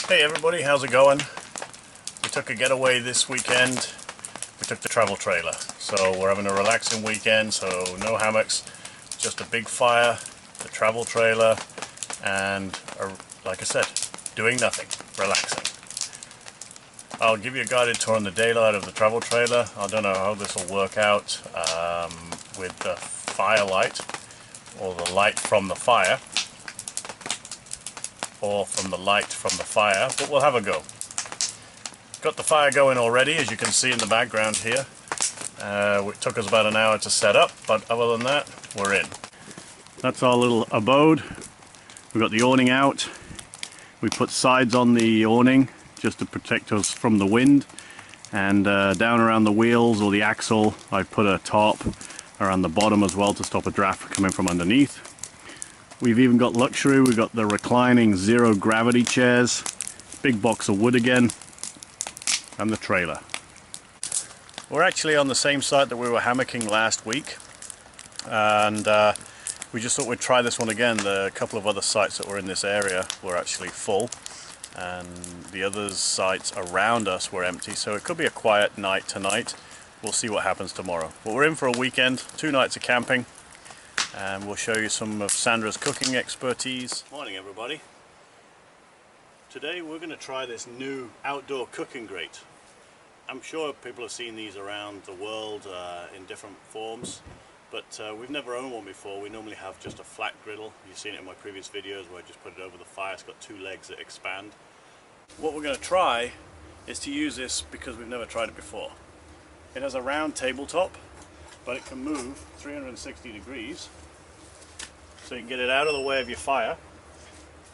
Hey everybody, how's it going? We took a getaway this weekend. We took the travel trailer. So we're having a relaxing weekend, so no hammocks, just a big fire, the travel trailer, and like I said, doing nothing, relaxing. I'll give you a guided tour on the daylight of the travel trailer. I don't know how this will work out with the firelight, or the light from the fire, or from the light from the fire, but we'll have a go. Got the fire going already, as you can see in the background here. It took us about an hour to set up, but other than that, we're in. That's our little abode. We've got the awning out. We put sides on the awning just to protect us from the wind, and down around the wheels or the axle I put a tarp around the bottom as well to stop a draft coming from underneath. We've even got luxury. We've got the reclining zero gravity chairs, big box of wood again, and the trailer. We're actually on the same site that we were hammocking last week, and we just thought we'd try this one again. The couple of other sites that were in this area were actually full, and the other sites around us were empty, so it could be a quiet night tonight. We'll see what happens tomorrow. But we're in for a weekend, 2 nights of camping, and we'll show you some of Sandra's cooking expertise. Morning everybody. Today we're going to try this new outdoor cooking grate. I'm sure people have seen these around the world in different forms, but we've never owned one before. We normally have just a flat griddle. You've seen it in my previous videos where I just put it over the fire. It's got 2 legs that expand. What we're going to try is to use this because we've never tried it before. It has a round tabletop, but it can move 360 degrees, so you can get it out of the way of your fire.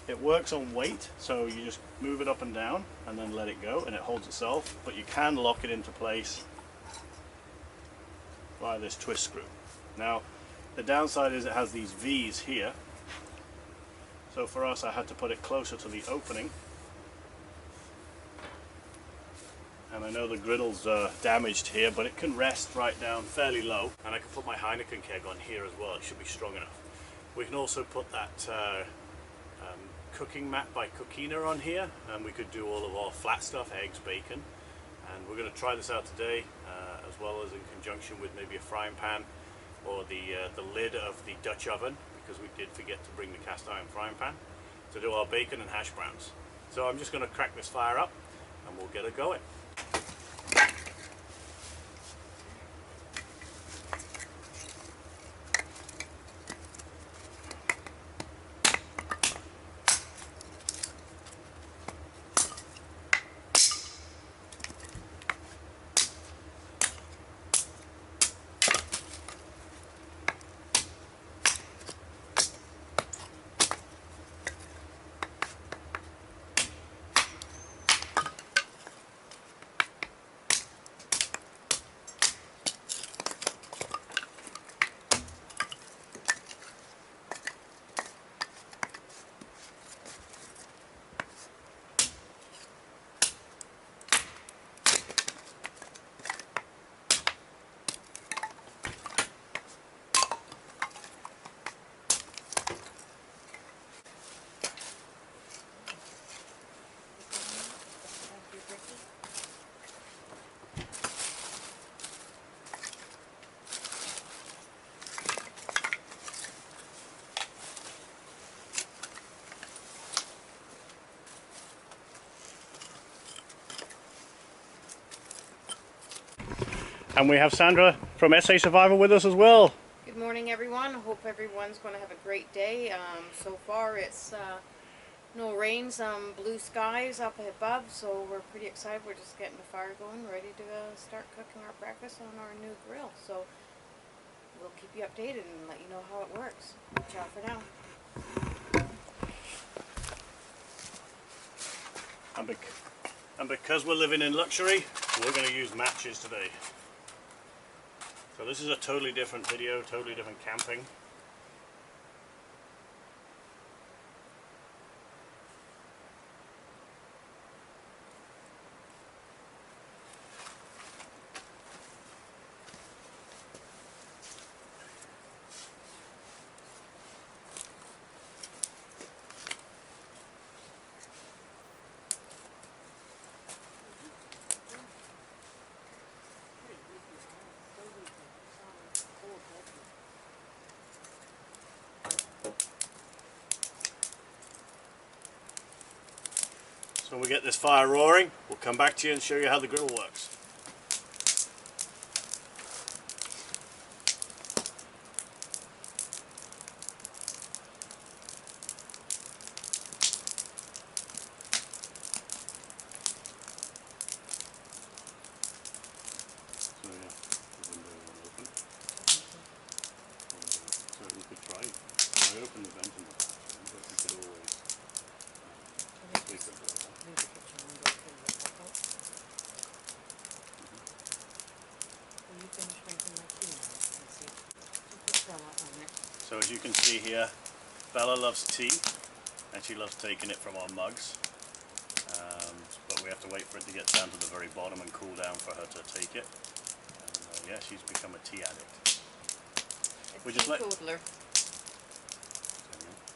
It works on weight, so you just move it up and down and then let it go and it holds itself, but you can lock it into place via this twist screw. Now the downside is it has these V's here, so for us I had to put it closer to the opening, and I know the griddle's damaged here, but it can rest right down fairly low, and I can put my Heineken keg on here as well. It should be strong enough. We can also put that cooking mat by Cookina on here, and we could do all of our flat stuff, eggs, bacon, and we're going to try this out today, as well as in conjunction with maybe a frying pan or the lid of the Dutch oven, because we did forget to bring the cast iron frying pan to do our bacon and hash browns. So I'm just going to crack this fire up and we'll get it going. And we have Sandra from SA Survival with us as well. Good morning everyone. I hope everyone's going to have a great day. So far it's no rain, some blue skies up above, so we're pretty excited. We're just getting the fire going, ready to start cooking our breakfast on our new grill. So we'll keep you updated and let you know how it works. Ciao for now. And because we're living in luxury, we're going to use matches today. So this is a totally different video, totally different camping. So when we get this fire roaring, we'll come back to you and show you how the griddle works. So yeah, the window won't open. So we could try. I opened the vent in the bathroom, but we could always leave the door open. Leave the kitchen window open with that out. Will you finish making my tea now? Let's see. You put Bella on it. So as you can see here, Bella loves tea, and she loves taking it from our mugs. But we have to wait for it to get down to the very bottom and cool down for her to take it. And yeah, she's become a tea addict. A teetotaler.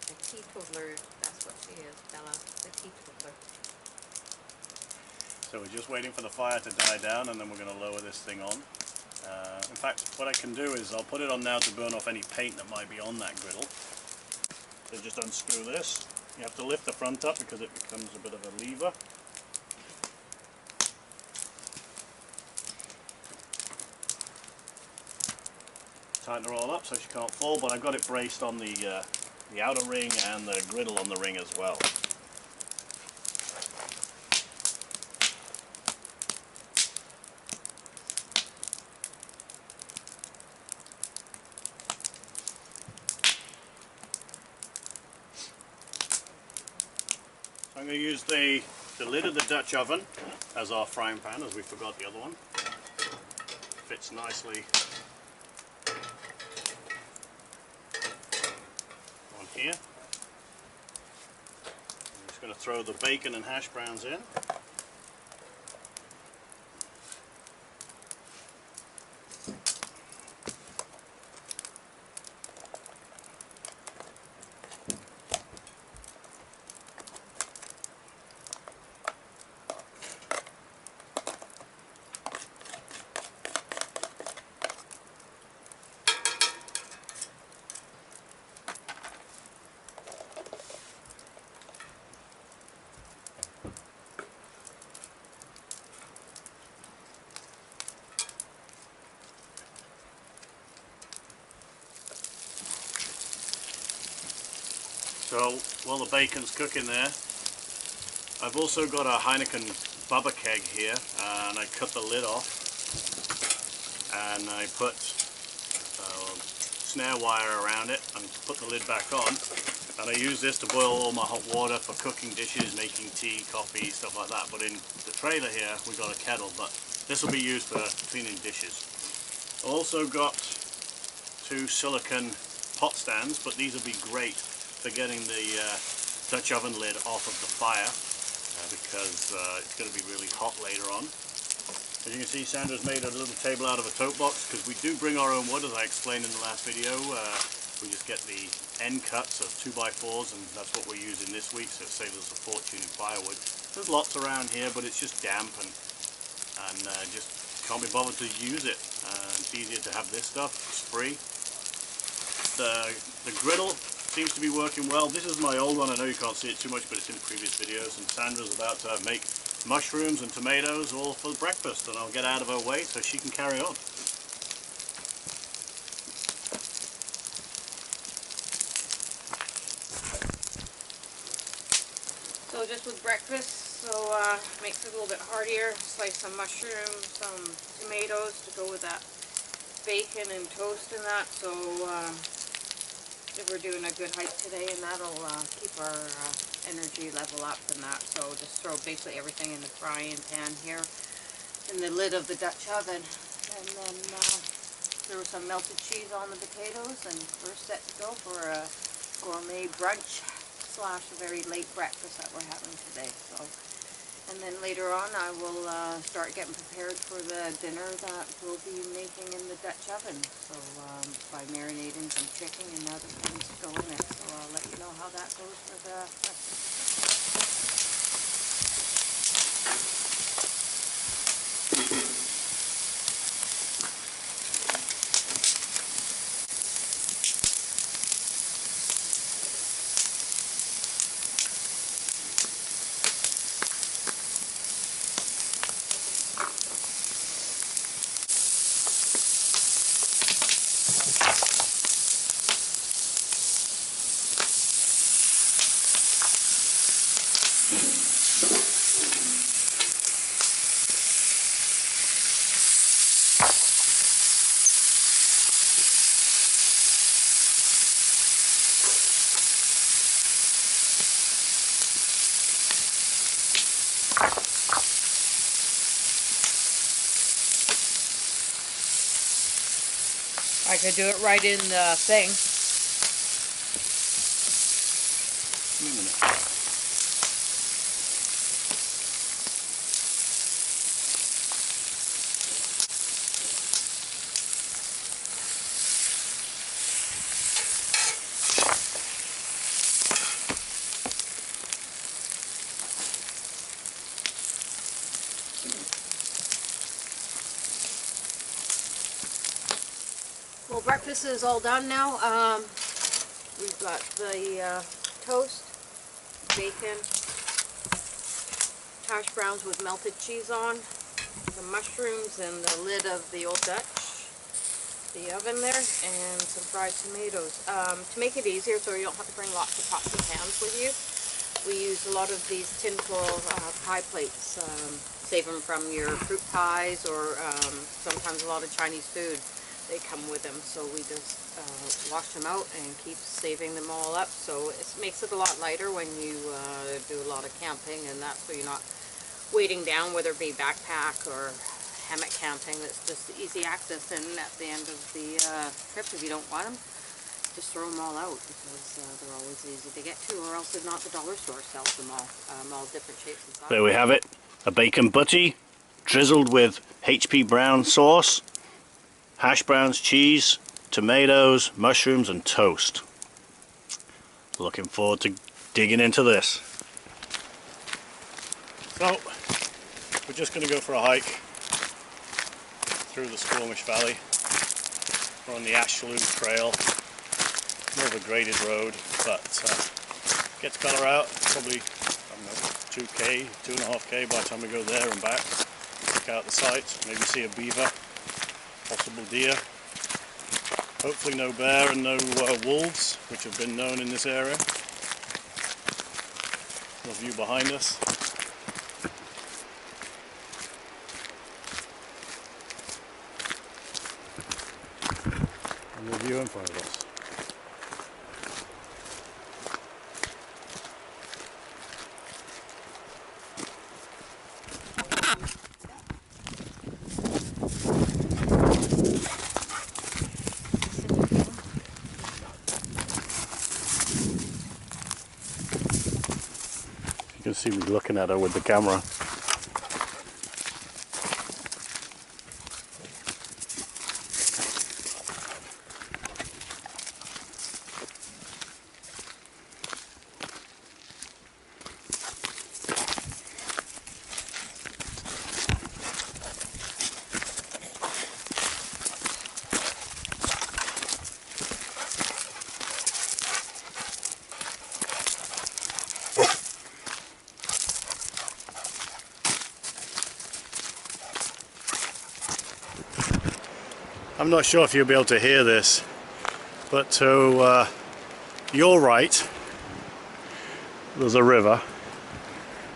A teetotaler, that's what she is, Bella, the teetotaler. So we're just waiting for the fire to die down, and then we're going to lower this thing on. In fact, what I can do is I'll put it on now to burn off any paint that might be on that griddle. So just unscrew this. You have to lift the front up because it becomes a bit of a lever. Tighten her all up so she can't fall, but I've got it braced on the outer ring and the griddle on the ring as well. I'm going to use the lid of the Dutch oven as our frying pan, as we forgot the other one. Fits nicely on here. I'm just going to throw the bacon and hash browns in. So while the bacon's cooking there, I've also got a Heineken Bubba keg here, and I cut the lid off and I put snare wire around it and put the lid back on, and I use this to boil all my hot water for cooking dishes, making tea, coffee, stuff like that. But in the trailer here we got a kettle, but this will be used for cleaning dishes. Also got 2 silicone pot stands, but these will be great for getting the Dutch oven lid off of the fire because it's going to be really hot later on. As you can see, Sandra's made a little table out of a tote box because we do bring our own wood, as I explained in the last video. We just get the end cuts of 2x4s, and that's what we're using this week, so it saves us a fortune in firewood. There's lots around here, but it's just damp and just can't be bothered to use it. It's easier to have this stuff. It's free. The griddle seems to be working well. This is my old one. I know you can't see it too much, but it's in previous videos, and Sandra's about to make mushrooms and tomatoes all for breakfast, and I'll get out of her way so she can carry on. So just with breakfast, so makes it a little bit heartier. Slice some mushrooms, some tomatoes to go with that bacon and toast and that. So we're doing a good hike today, and that'll keep our energy level up and that. So just throw basically everything in the frying pan here in the lid of the Dutch oven, and then throw some melted cheese on the potatoes, and we're set to go for a gourmet brunch slash a very late breakfast that we're having today. So, and then later on I will start getting prepared for the dinner that we'll be making in the Dutch oven. So by marinating some chicken and other things to go in it. So I'll let you know how that goes for the breakfast. I could do it right in the thing. Wait a minute. Well, breakfast is all done now. We've got the toast, bacon, hash browns with melted cheese on, the mushrooms and the lid of the Old Dutch, the oven there, and some fried tomatoes. To make it easier so you don't have to bring lots of pots and pans with you, we use a lot of these tin foil pie plates. Save them from your fruit pies or sometimes a lot of Chinese food. They come with them, so we just wash them out and keep saving them all up. So it makes it a lot lighter when you do a lot of camping, and that's so you're not weighting down, whether it be backpack or hammock camping. That's just easy access, and at the end of the trip, if you don't want them, just throw them all out, because they're always easy to get to, or else if not, the dollar store sells them all different shapes and sizes. There we have it, a bacon butty drizzled with HP brown sauce, hash browns, cheese, tomatoes, mushrooms and toast. Looking forward to digging into this. So, we're just going to go for a hike through the Squamish Valley. We're on the Ashlew Trail, more of a graded road, but gets colour out, probably, I don't know, 2k, 2.5k by the time we go there and back. Check out the sights, maybe see a beaver, possible deer. Hopefully no bear and no wolves, which have been known in this area. The view behind us. And the view in front of us. You can see me looking at her with the camera. I'm not sure if you'll be able to hear this, but to your right there's a river,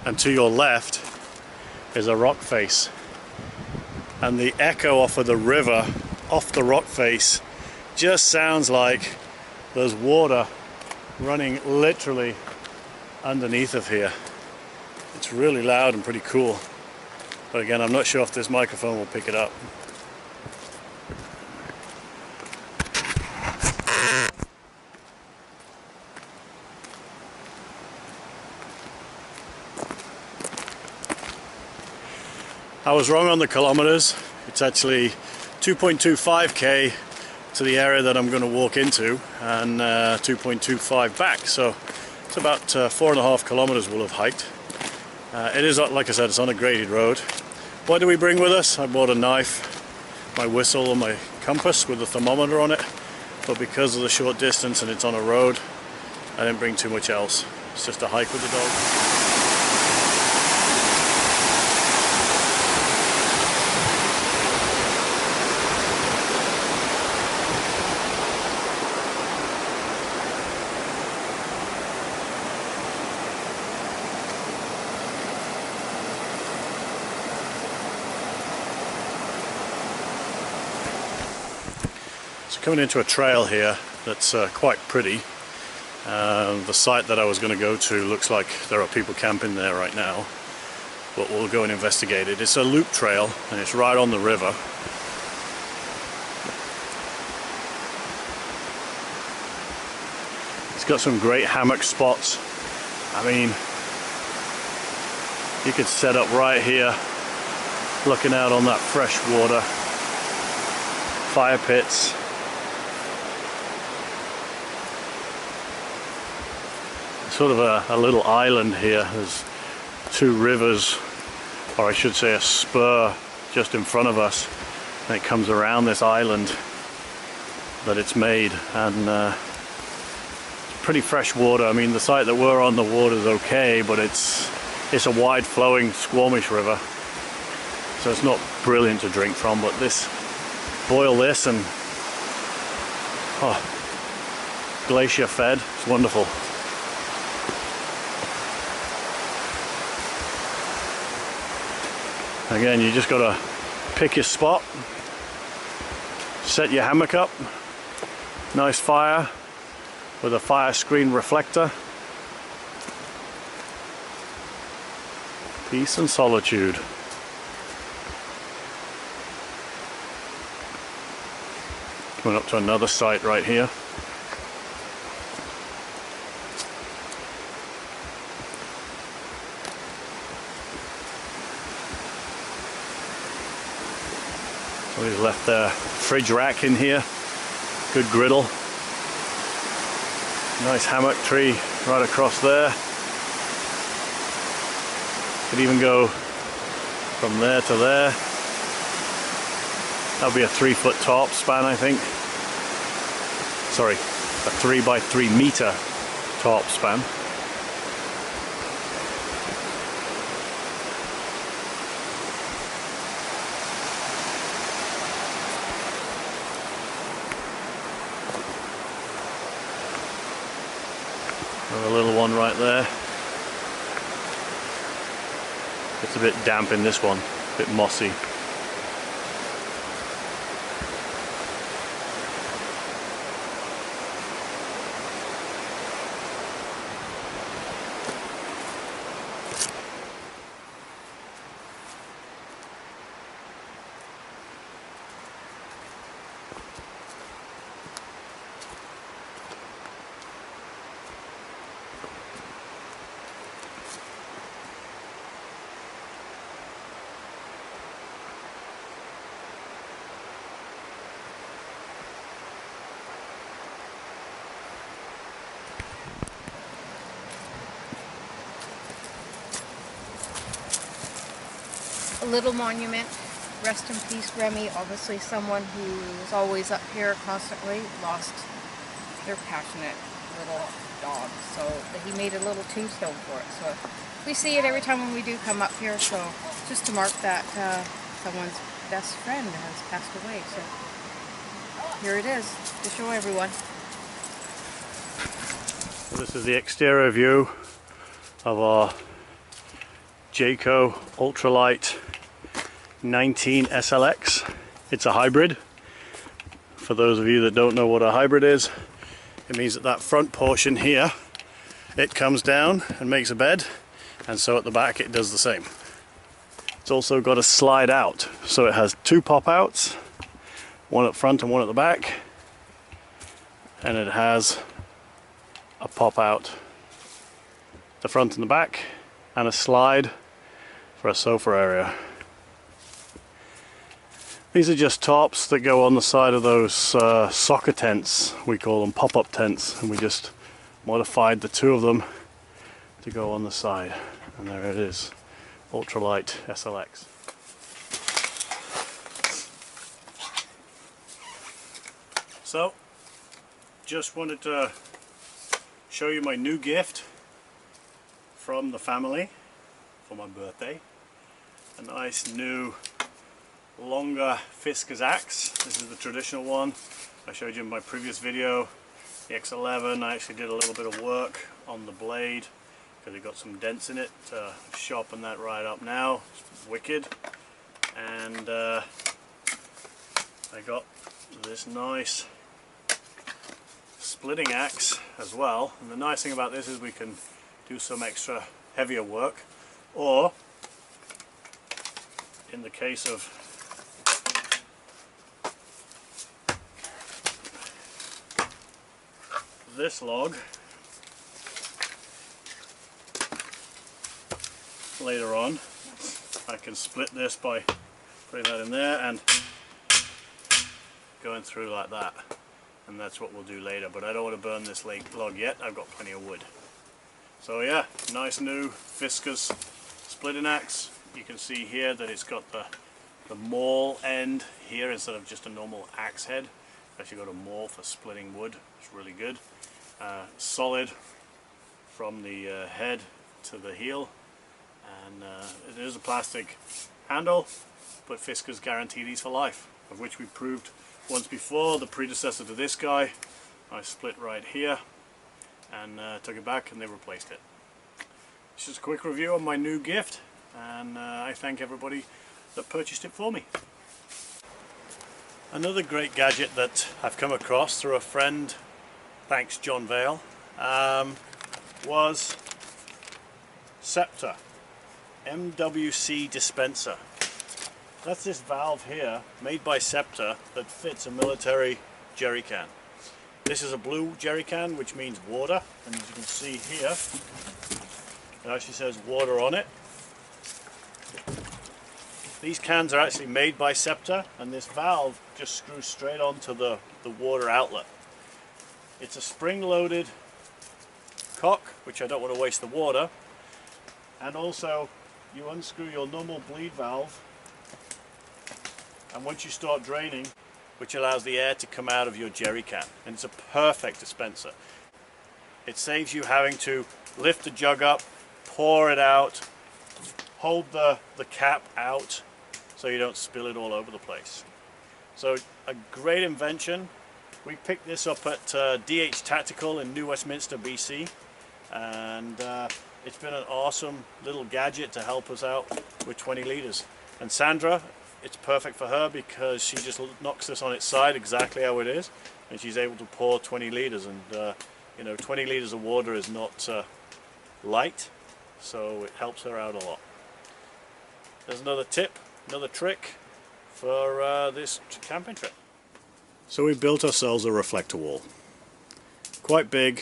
and to your left is a rock face, and the echo off of the river, off the rock face, just sounds like there's water running literally underneath of here. It's really loud and pretty cool, but again, I'm not sure if this microphone will pick it up. I was wrong on the kilometers. It's actually 2.25k to the area that I'm going to walk into, and 2.25 back, so it's about 4.5 kilometers we'll have hiked. It is, like I said, it's on a graded road. What do we bring with us? I bought a knife, my whistle and my compass with a thermometer on it, but because of the short distance and it's on a road, I didn't bring too much else. It's just a hike with the dog. Coming into a trail here that's quite pretty. The site that I was going to go to looks like there are people camping there right now, but we'll go and investigate it. It's a loop trail and it's right on the river. It's got some great hammock spots. I mean, you could set up right here, looking out on that fresh water, fire pits. Sort of a little island here. There's two rivers, or I should say a spur, just in front of us, and it comes around this island that it's made, and pretty fresh water. I mean, the site that we're on, the water's okay, but it's a wide flowing Squamish river, so it's not brilliant to drink from. But this, boil this and glacier fed, it's wonderful. Again, you just gotta pick your spot, set your hammock up, nice fire with a fire screen reflector. Peace and solitude. Coming up to another site right here. So he's left their fridge rack in here. Good griddle. Nice hammock tree right across there. Could even go from there to there. That'll be a 3-foot top span, I think. Sorry, a 3 by 3 meter top span. A little one right there. It's a bit damp in this one, a bit mossy. A little monument. Rest in peace, Remy. Obviously someone who is always up here constantly, lost their passionate little dog. So he made a little tombstone for it. So we see it every time when we do come up here. So just to mark that someone's best friend has passed away. So here it is to show everyone. So this is the exterior view of our Jayco Ultralite 19 SLX. It's a hybrid. For those of you that don't know what a hybrid is, it means that front portion here, it comes down and makes a bed, and so at the back it does the same. It's also got a slide out, so it has 2 pop outs, one at front and one at the back, and it has a pop out the front and the back, and a slide for a sofa area. These are just tops that go on the side of those soccer tents. We call them pop-up tents, and we just modified the 2 of them to go on the side. And there it is, Ultralite SLX. So, just wanted to show you my new gift from the family for my birthday. A nice new longer Fiskers axe. This is the traditional one I showed you in my previous video, the X11. I actually did a little bit of work on the blade because it got some dents in it to sharpen that right up now. It's wicked. And I got this nice splitting axe as well, and the nice thing about this is we can do some extra heavier work, or in the case of this log, later on. I can split this by putting that in there and going through like that, and that's what we'll do later, but I don't want to burn this log yet. I've got plenty of wood. So yeah, nice new Fiskers splitting axe. You can see here that it's got the maul end here instead of just a normal axe head. It's actually got a maul for splitting wood. It's really good. Solid from the head to the heel, and it is a plastic handle, but Fiskers guarantee these for life, of which we proved once before. The predecessor to this guy, I split right here and took it back and they replaced it. It's just a quick review on my new gift, and I thank everybody that purchased it for me. Another great gadget that I've come across through a friend, thanks John Vale, was Sceptre MWC dispenser. That's this valve here made by Sceptre that fits a military jerry can. This is a blue jerry can, which means water, and as you can see here it actually says water on it. These cans are actually made by Sceptre, and this valve just screws straight onto the water outlet. It's a spring-loaded cock, which I don't want to waste the water, and also you unscrew your normal bleed valve, and once you start draining, which allows the air to come out of your jerry can, and it's a perfect dispenser. It saves you having to lift the jug up, pour it out, hold the cap out so you don't spill it all over the place. So a great invention. We picked this up at DH Tactical in New Westminster, BC, and it's been an awesome little gadget to help us out with 20 litres. And Sandra, it's perfect for her because she just knocks this on its side exactly how it is, and she's able to pour 20 litres, and you know, 20 litres of water is not light, so it helps her out a lot. There's another tip, another trick for this camping trip. So we built ourselves a reflector wall. Quite big,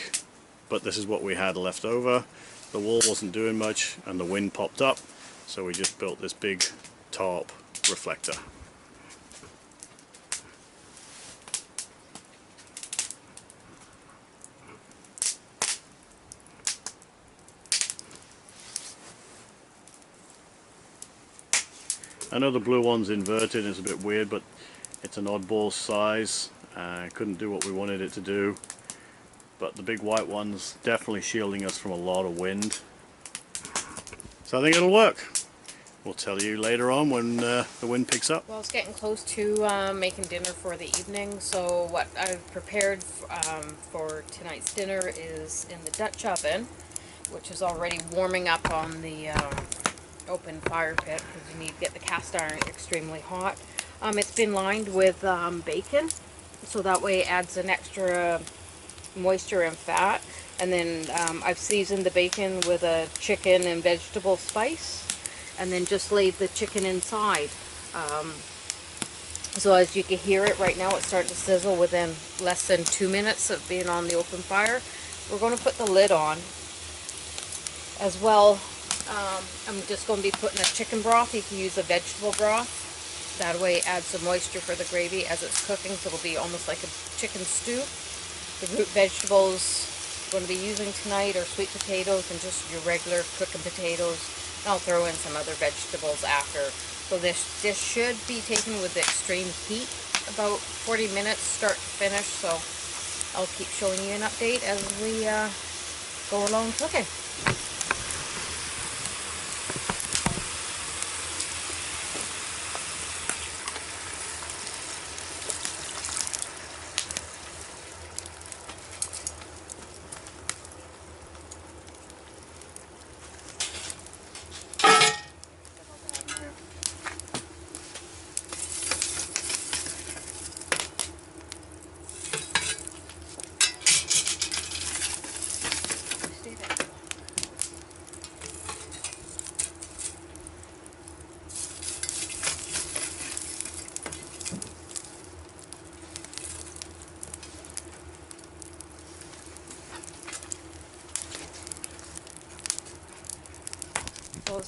but this is what we had left over. The wall wasn't doing much and the wind popped up, so we just built this big tarp reflector. I know the blue one's inverted, it's a bit weird, but it's an oddball size. Couldn't do what we wanted it to do, but the big white one's definitely shielding us from a lot of wind. So I think it'll work. We'll tell you later on when the wind picks up. Well, it's getting close to making dinner for the evening, so what I've prepared for tonight's dinner is in the Dutch oven, which is already warming up on the open fire pit because you need to get the cast iron extremely hot. It's been lined with bacon, so that way it adds an extra moisture and fat. And then I've seasoned the bacon with a chicken and vegetable spice, and then just laid the chicken inside. So as you can hear it right now, it's starting to sizzle within less than 2 minutes of being on the open fire. We're going to put the lid on as well. I'm just going to be putting a chicken broth. You can use a vegetable broth. That way it adds some moisture for the gravy as it's cooking, so it'll be almost like a chicken stew. The root vegetables I'm going to be using tonight are sweet potatoes and just your regular cooking potatoes. And I'll throw in some other vegetables after. So this should be taken with extreme heat, about 40 minutes start to finish. So I'll keep showing you an update as we go along cooking.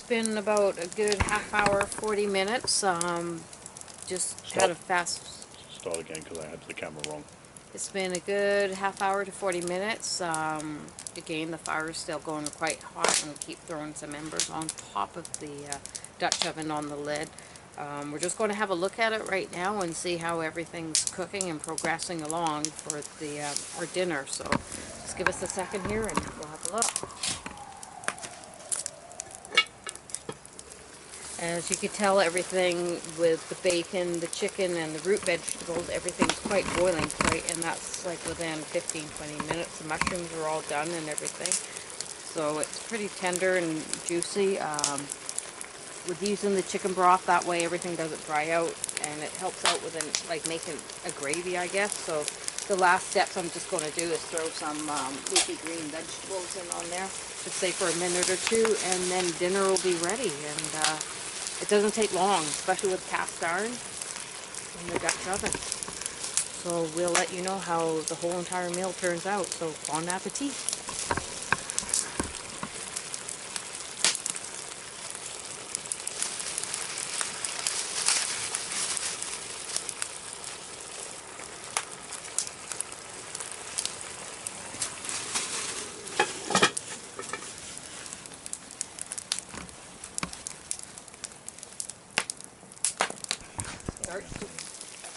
been about a good half hour, 40 minutes. Just Stop. had a fast... Start again because I had the camera wrong. It's been a good half hour to 40 minutes. Again, the fire is still going quite hot, and we keep throwing some embers on top of the Dutch oven on the lid. We're just going to have a look at it right now and see how everything's cooking and progressing along for the our dinner. So just give us a second here and we'll have a look. As you can tell, everything with the bacon, the chicken, and the root vegetables, everything's quite boiling, and that's like within 15-20 minutes. The mushrooms are all done and everything. So it's pretty tender and juicy. With using the chicken broth, that way everything doesn't dry out, and it helps out with like making a gravy, I guess. So the last steps I'm just going to do is throw some leafy green vegetables in on there, just say for a minute or two, and then dinner will be ready. And it doesn't take long, especially with cast iron in the Dutch oven. So we'll let you know how the whole entire meal turns out. So bon appetit.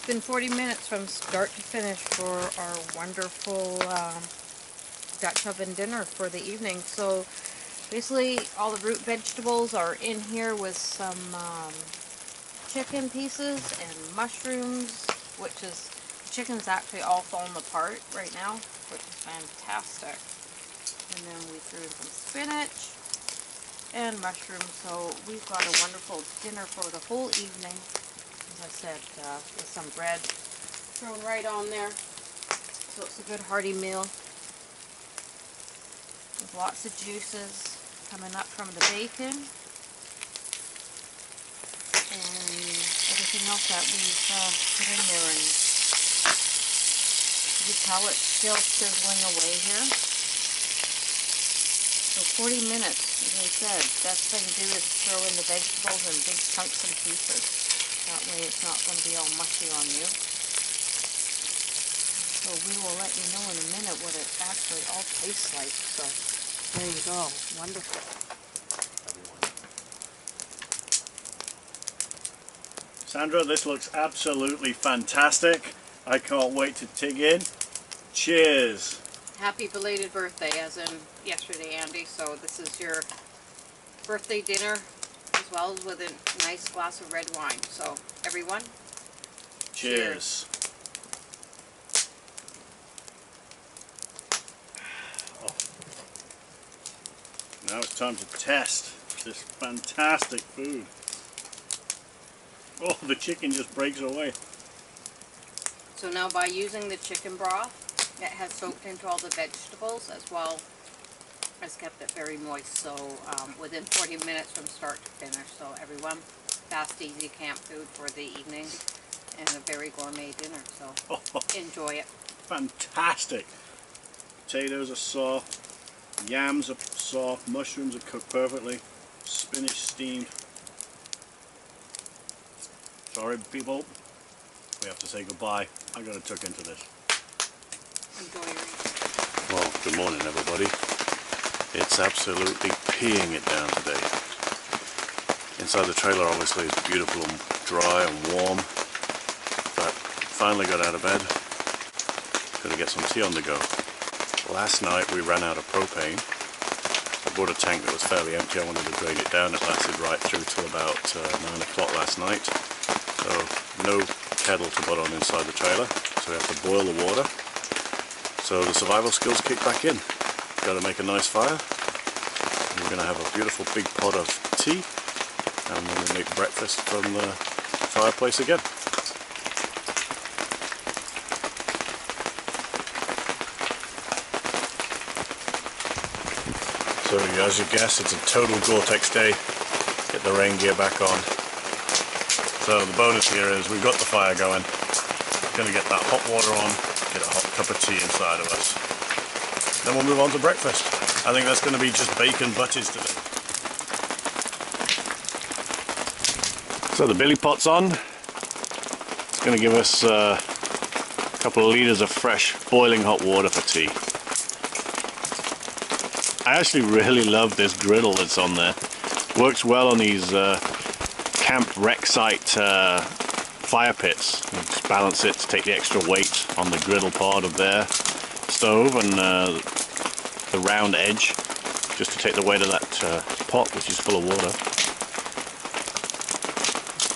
It's been 40 minutes from start to finish for our wonderful Dutch oven dinner for the evening. So basically all the root vegetables are in here with some chicken pieces and mushrooms, which is, the chicken's actually all falling apart right now, which is fantastic. And then we threw in some spinach and mushrooms. So we've got a wonderful dinner for the whole evening. As I said, with some bread thrown right on there. So it's a good hearty meal. With lots of juices coming up from the bacon. And everything else that we've put in there. And you can tell it's still sizzling away here. So 40 minutes, as I said, best thing to do is throw in the vegetables in big chunks and pieces. That way it's not going to be all mushy on you. So we will let you know in a minute what it actually all tastes like. So there you go. Wonderful. Sandra, this looks absolutely fantastic. I can't wait to dig in. Cheers. Happy belated birthday, as in yesterday, Andy. So this is your birthday dinner, as well as with a nice glass of red wine. So everyone, cheers. Oh. Now it's time to test this fantastic food. Oh, the chicken just breaks away. So now by using the chicken broth, it has soaked into all the vegetables as well as kept it very moist. So within 40 minutes from start to finish. So everyone, fast, easy camp food for the evening and a very gourmet dinner. So enjoy it. Fantastic. Potatoes are soft, yams are soft, mushrooms are cooked perfectly, spinach steamed. Sorry people, we have to say goodbye. I got to tuck into this. Enjoy your evening. Well, good morning everybody. It's absolutely peeing it down today. Inside the trailer obviously it's beautiful and dry and warm. But finally got out of bed. Gonna get some tea on the go. Last night we ran out of propane. I bought a tank that was fairly empty. I wanted to drain it down. It lasted right through till about 9 o'clock last night. So no kettle to put on inside the trailer. So we have to boil the water. So the survival skills kick back in. Got to make a nice fire. And we're going to have a beautiful big pot of tea. And we're going to make breakfast from the fireplace again. So as you guessed, it's a total Gore-Tex day. Get the rain gear back on. So the bonus here is we've got the fire going. Going to get that hot water on, get a hot cup of tea inside of us. Then we'll move on to breakfast. I think that's going to be just bacon butties today. So the billy pot's on. It's going to give us a couple of litres of fresh boiling hot water for tea. I actually really love this griddle that's on there. Works well on these camp wreck site fire pits. You just balance it to take the extra weight on the griddle part of their stove and the round edge, just to take the weight of that pot, which is full of water.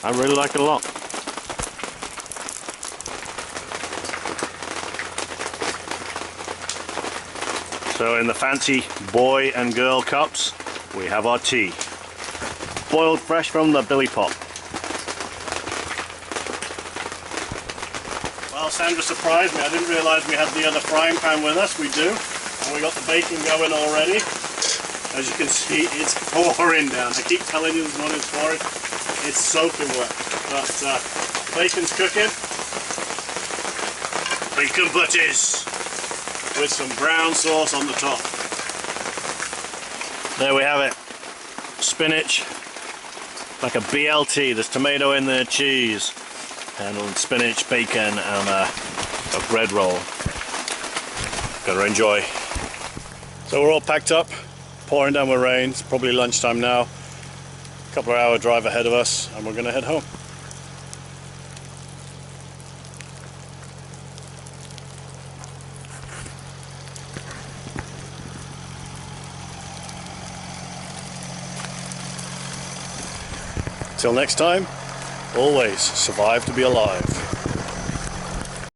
I really like it a lot. So in the fancy boy and girl cups, we have our tea. Boiled fresh from the billy pot. Well, Sandra surprised me. I didn't realise we had the other frying pan with us. We do. And we got the bacon going already. As you can see, it's pouring down. I keep telling you this one is pouring. It's soaking wet. But bacon's cooking. Bacon butties with some brown sauce on the top. There we have it. Spinach, like a BLT. There's tomato in there, cheese, and spinach, bacon, and a bread roll. Gotta enjoy. So we're all packed up, pouring down with rain. It's probably lunchtime now. A couple of hour drive ahead of us, and we're gonna head home. Till next time, always survive to be alive.